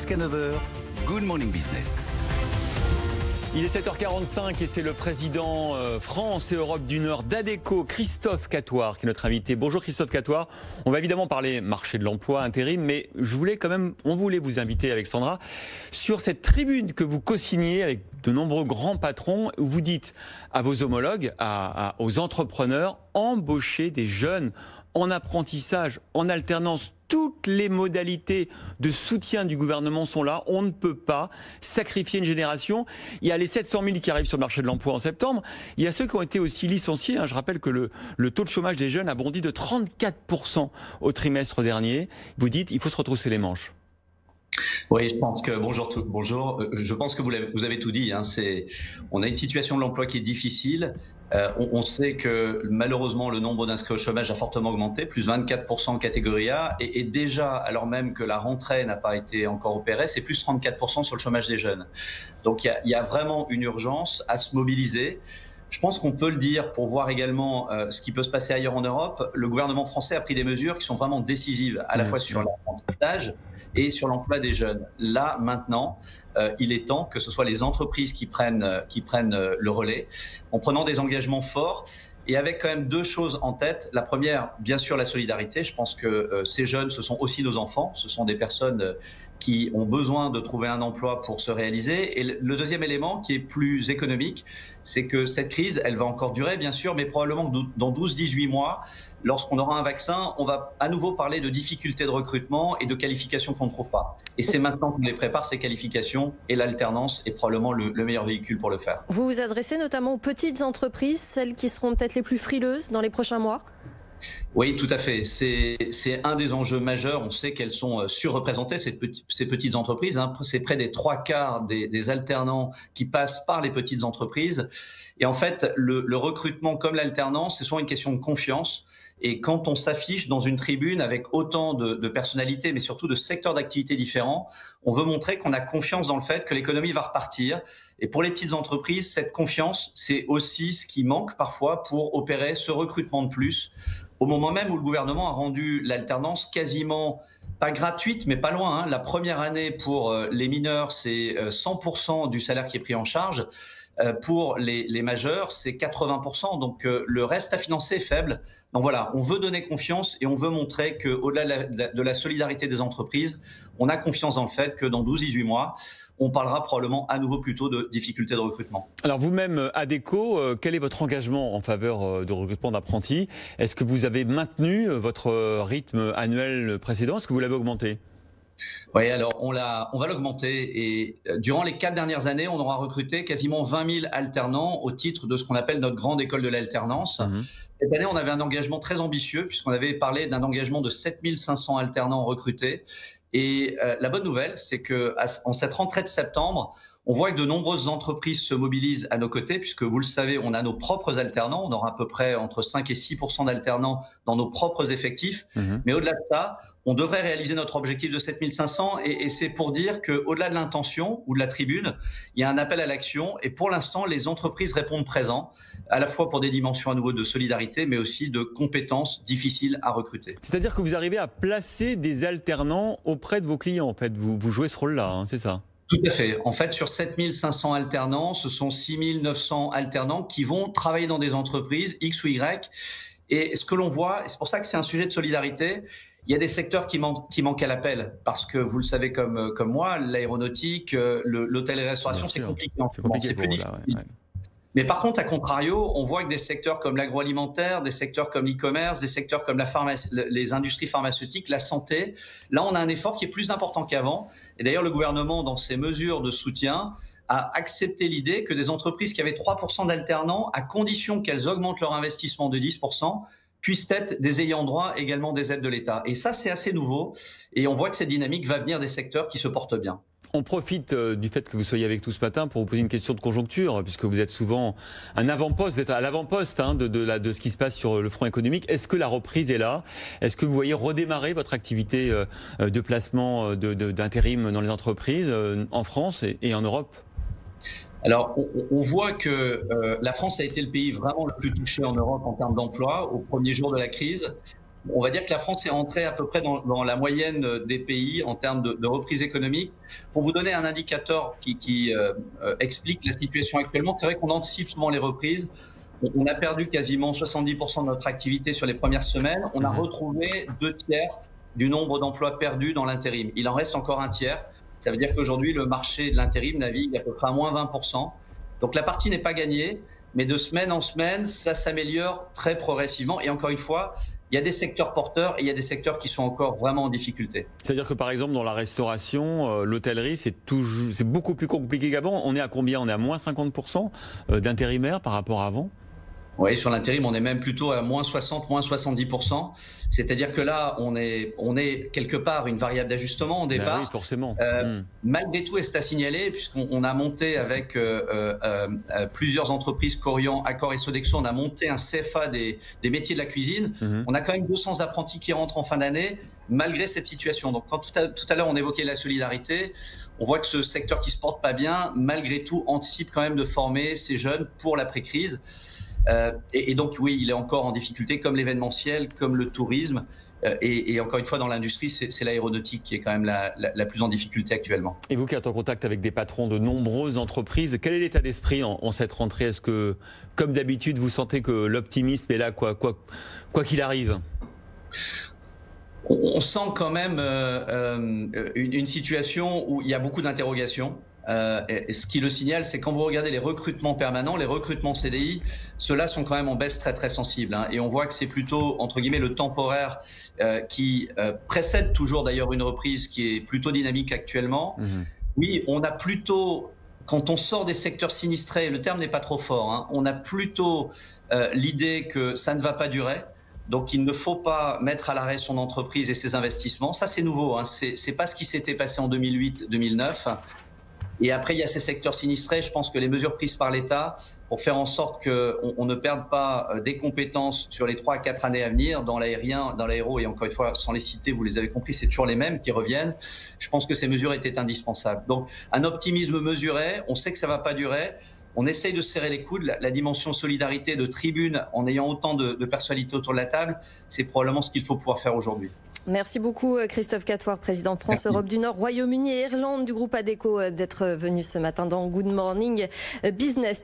jusqu'à 9 heures, Good Morning Business. Il est 7h45 et c'est le président France et Europe du Nord d'Adecco, Christophe Catoire, qui est notre invité. Bonjour Christophe Catoire. On va évidemment parler marché de l'emploi, intérim, mais on voulait vous inviter, Alexandra, sur cette tribune que vous co-signez avec de nombreux grands patrons, où vous dites à vos homologues, aux entrepreneurs, embauchez des jeunes en apprentissage, en alternance. Toutes les modalités de soutien du gouvernement sont là. On ne peut pas sacrifier une génération. Il y a les 700 000 qui arrivent sur le marché de l'emploi en septembre. Il y a ceux qui ont été aussi licenciés. Je rappelle que le taux de chômage des jeunes a bondi de 34% au trimestre dernier. Vous dites, il faut se retrousser les manches. Oui, je pense que bonjour. Je pense que vous avez tout dit. On a une situation de l'emploi qui est difficile. On sait que malheureusement le nombre d'inscrits au chômage a fortement augmenté, plus 24% en catégorie A, et déjà, alors même que la rentrée n'a pas été encore opérée, c'est plus 34% sur le chômage des jeunes. Donc il y a vraiment une urgence à se mobiliser. Je pense qu'on peut le dire pour voir également ce qui peut se passer ailleurs en Europe. Le gouvernement français a pris des mesures qui sont vraiment décisives, à la fois sur l'apprentissage et sur l'emploi des jeunes. Là, maintenant, il est temps que ce soit les entreprises qui prennent le relais, en prenant des engagements forts et avec quand même deux choses en tête. La première, bien sûr, la solidarité. Je pense que ces jeunes, ce sont aussi nos enfants. Ce sont des personnes qui ont besoin de trouver un emploi pour se réaliser. Et le deuxième élément, qui est plus économique, c'est que cette crise, elle va encore durer, bien sûr, mais probablement que dans 12-18 mois, lorsqu'on aura un vaccin, on va à nouveau parler de difficultés de recrutement et de qualifications qu'on ne trouve pas. Et c'est maintenant qu'on les prépare, ces qualifications, et l'alternance est probablement le meilleur véhicule pour le faire. Vous vous adressez notamment aux petites entreprises, celles qui seront peut-être les plus frileuses dans les prochains mois ? Oui, tout à fait. C'est un des enjeux majeurs. On sait qu'elles sont surreprésentées, ces petites entreprises. C'est près des 3/4 des alternants qui passent par les petites entreprises. Et en fait, le recrutement comme l'alternance, c'est souvent une question de confiance. Et quand on s'affiche dans une tribune avec autant de personnalités, mais surtout de secteurs d'activité différents, on veut montrer qu'on a confiance dans le fait que l'économie va repartir. Et pour les petites entreprises, cette confiance, c'est aussi ce qui manque parfois pour opérer ce recrutement de plus, au moment même où le gouvernement a rendu l'alternance quasiment pas gratuite, mais pas loin. La première année pour les mineurs, c'est 100% du salaire qui est pris en charge. Pour les majeurs, c'est 80%. Donc le reste à financer est faible. Donc voilà, on veut donner confiance et on veut montrer qu'au-delà de la solidarité des entreprises, on a confiance dans le fait que dans 12-18 mois, on parlera probablement à nouveau plutôt de difficultés de recrutement. Alors vous-même, Adecco, quel est votre engagement en faveur de recrutement d'apprentis ? Est-ce que vous avez maintenu votre rythme annuel précédent ? Est-ce que vous l'avez augmenté ? Oui, alors on va l'augmenter et durant les 4 dernières années, on aura recruté quasiment 20 000 alternants au titre de ce qu'on appelle notre grande école de l'alternance. Cette année, on avait un engagement très ambitieux puisqu'on avait parlé d'un engagement de 7 500 alternants recrutés. Et la bonne nouvelle, c'est qu'en cette rentrée de septembre, on voit que de nombreuses entreprises se mobilisent à nos côtés, puisque vous le savez, on a nos propres alternants. On aura à peu près entre 5 et 6% d'alternants dans nos propres effectifs. Mais au-delà de ça, on devrait réaliser notre objectif de 7 500. Et c'est pour dire qu'au-delà de l'intention ou de la tribune, il y a un appel à l'action. Et pour l'instant, les entreprises répondent présents, à la fois pour des dimensions à nouveau de solidarité, mais aussi de compétences difficiles à recruter. C'est-à-dire que vous arrivez à placer des alternants auprès de vos clients, en fait. Vous jouez ce rôle-là, c'est ça ? Tout à fait. En fait, sur 7 500 alternants, ce sont 6 900 alternants qui vont travailler dans des entreprises X ou Y. Et ce que l'on voit, et c'est pour ça que c'est un sujet de solidarité, il y a des secteurs qui manquent à l'appel. Parce que vous le savez comme moi, l'aéronautique, l'hôtellerie-restauration, c'est compliqué. C'est plus difficile. Mais par contre, à contrario, on voit que des secteurs comme l'agroalimentaire, des secteurs comme l'e-commerce, des secteurs comme les industries pharmaceutiques, la santé, là, on a un effort qui est plus important qu'avant. Et d'ailleurs, le gouvernement, dans ses mesures de soutien, a accepté l'idée que des entreprises qui avaient 3% d'alternants, à condition qu'elles augmentent leur investissement de 10%, puissent être des ayants droit également des aides de l'État. Et ça, c'est assez nouveau. Et on voit que cette dynamique va venir des secteurs qui se portent bien. On profite du fait que vous soyez avec nous ce matin pour vous poser une question de conjoncture, puisque vous êtes souvent un avant-poste, vous êtes à l'avant-poste de ce qui se passe sur le front économique. Est-ce que la reprise est là ? Est-ce que vous voyez redémarrer votre activité de placement d'intérim dans les entreprises en France et en Europe ? Alors, on voit que la France a été le pays vraiment le plus touché en Europe en termes d'emploi au premier jour de la crise. on va dire que la France est entrée à peu près dans la moyenne des pays en termes de reprise économique. Pour vous donner un indicateur qui explique la situation actuellement, c'est vrai qu'on anticipe souvent les reprises. On a perdu quasiment 70% de notre activité sur les premières semaines. On a retrouvé 2/3 du nombre d'emplois perdus dans l'intérim. Il en reste encore 1/3. Ça veut dire qu'aujourd'hui, le marché de l'intérim navigue à peu près à moins 20%. Donc la partie n'est pas gagnée, mais de semaine en semaine, ça s'améliore très progressivement. Et encore une fois, il y a des secteurs porteurs et il y a des secteurs qui sont encore vraiment en difficulté. C'est-à-dire que par exemple dans la restauration, l'hôtellerie, c'est beaucoup plus compliqué qu'avant. On est à combien? On est à moins 50% d'intérimaires par rapport à avant? Oui, sur l'intérim, on est même plutôt à moins 60, moins 70%. C'est-à-dire que là, on est quelque part une variable d'ajustement au départ. Ben oui, forcément. Malgré tout, et c'est à signaler, puisqu'on a monté avec plusieurs entreprises, Corian, Accor et Sodexo, on a monté un CFA des métiers de la cuisine. On a quand même 200 apprentis qui rentrent en fin d'année, malgré cette situation. Donc, quand tout à l'heure, on évoquait la solidarité, on voit que ce secteur qui ne se porte pas bien, malgré tout, anticipe quand même de former ces jeunes pour l'après-crise. Et donc, oui, il est encore en difficulté, comme l'événementiel, comme le tourisme. Et encore une fois, dans l'industrie, c'est l'aéronautique qui est quand même la plus en difficulté actuellement. Et vous qui êtes en contact avec des patrons de nombreuses entreprises, quel est l'état d'esprit en cette rentrée? Est-ce que, comme d'habitude, vous sentez que l'optimisme est là, quoi qu'il arrive? On sent quand même une situation où il y a beaucoup d'interrogations. Et ce qui le signale, c'est quand vous regardez les recrutements permanents, les recrutements CDI, ceux-là sont quand même en baisse très très sensible. Et on voit que c'est plutôt, entre guillemets, le temporaire qui précède toujours d'ailleurs une reprise qui est plutôt dynamique actuellement. Oui, on a plutôt, quand on sort des secteurs sinistrés, le terme n'est pas trop fort, on a plutôt l'idée que ça ne va pas durer. Donc, il ne faut pas mettre à l'arrêt son entreprise et ses investissements. Ça, c'est nouveau. C'est pas ce qui s'était passé en 2008-2009. Et après, il y a ces secteurs sinistrés. Je pense que les mesures prises par l'État pour faire en sorte qu'on ne perde pas des compétences sur les 3 à 4 années à venir dans l'aérien, dans l'aéro, et encore une fois, sans les citer, vous les avez compris, c'est toujours les mêmes qui reviennent. Je pense que ces mesures étaient indispensables. Donc, un optimisme mesuré, on sait que ça ne va pas durer. On essaye de serrer les coudes. La dimension solidarité de tribune, en ayant autant de personnalités autour de la table, c'est probablement ce qu'il faut pouvoir faire aujourd'hui. Merci beaucoup Christophe Catoire, président France, Europe du Nord, Royaume-Uni et Irlande du groupe Adecco, d'être venu ce matin dans Good Morning Business.